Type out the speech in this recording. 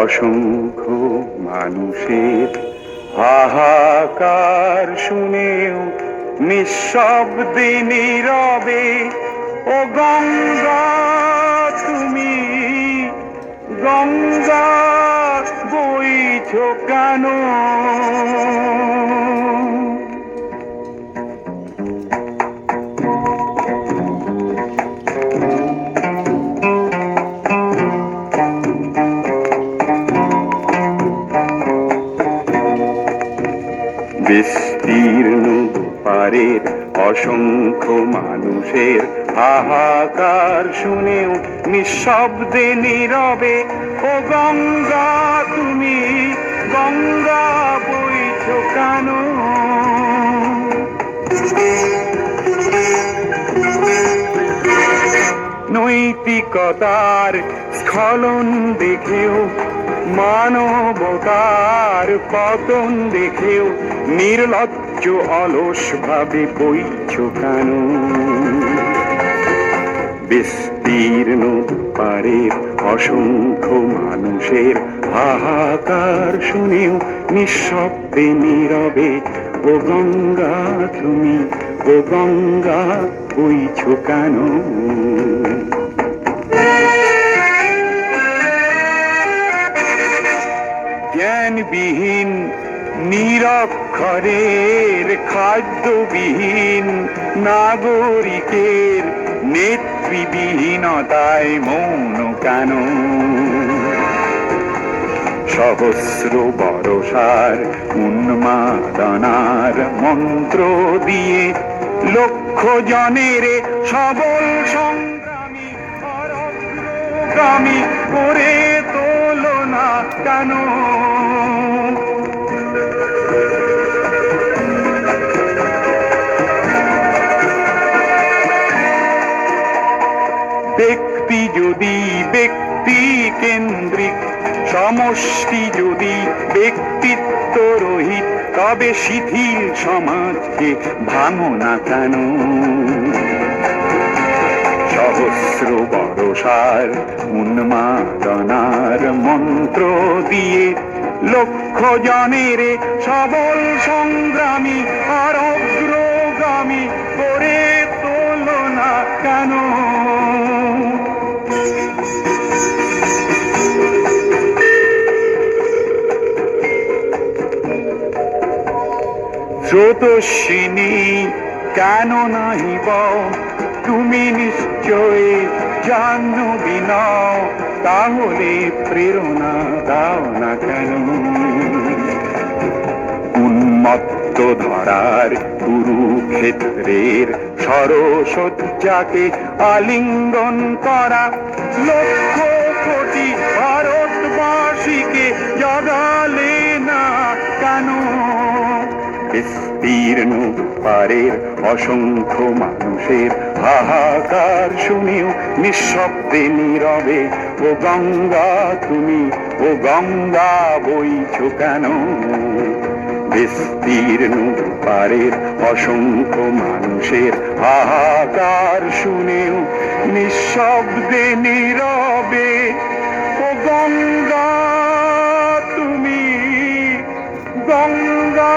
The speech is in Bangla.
অসংখ্য মানুষের হাহাকার শুনেও নিঃশব্দে নীরবে ও গঙ্গা তুমি গঙ্গা বইছো কেন? বিস্তীর্ণ পারের অসংখ্য মানুষের হাহাকার শুনেও নিঃশব্দে নীরবে ও গঙ্গা তুমি গঙ্গা বইছো কেন? নৈতিকতার স্খলন দেখেও মানবতার পতন দেখেও নির্লজ্জ অলস ভাবে বইছো কেন? বিস্তীর্ণ পারের অসংখ্য মানুষের হাহাকার শুনেও নিঃশব্দে নীরবে ও গঙ্গা তুমি ও গঙ্গা বইছো কেন? জ্ঞানবিহীন নিরক্ষরের খাদ্যবিহীন নাগরিকের নেতৃবিহীনতায় মৌন কেন? সহস্র বরষার উন্মাদনার মন্ত্র দিয়ে লক্ষ জনের সবল সংগ্রামী অগ্রগামী করে তোলো না কেন? ব্যক্তি যদি ব্যক্তি কেন্দ্রিক, সমষ্টি যদি ব্যক্তিত্ব রহিত, তবে শিথিল সমাজকে ভাঙো না কেন? সহস্র বরষার উন্মাদনার মন্ত্র দিয়ে লক্ষ জনের সবল সংগ্রামী আর অগ্রগামী করে তোলো না কেন? স্রোতস্বিনী কেন নাহিব তুমি নিশ্চয় জাহ্নবী নও, তাহলে প্রেরণা দাও না কেন? উন্মত্ত ধরার কুরুক্ষেত্রের সরসজ্জাকে আলিঙ্গন করা লক্ষ কোটি ভারতবাসীকে জগালে না কেন? বিস্তীর্ণ পারের অসংখ্য মানুষের হাহাকার শুনেও নিঃশব্দে নীরবে ও গঙ্গা তুমি ও গঙ্গা বইছো কেন? বিস্তীর্ণ পারের অসংখ্য মানুষের হাহাকার শুনেও নিঃশব্দে নীরবে ও গঙ্গা তুমি গঙ্গা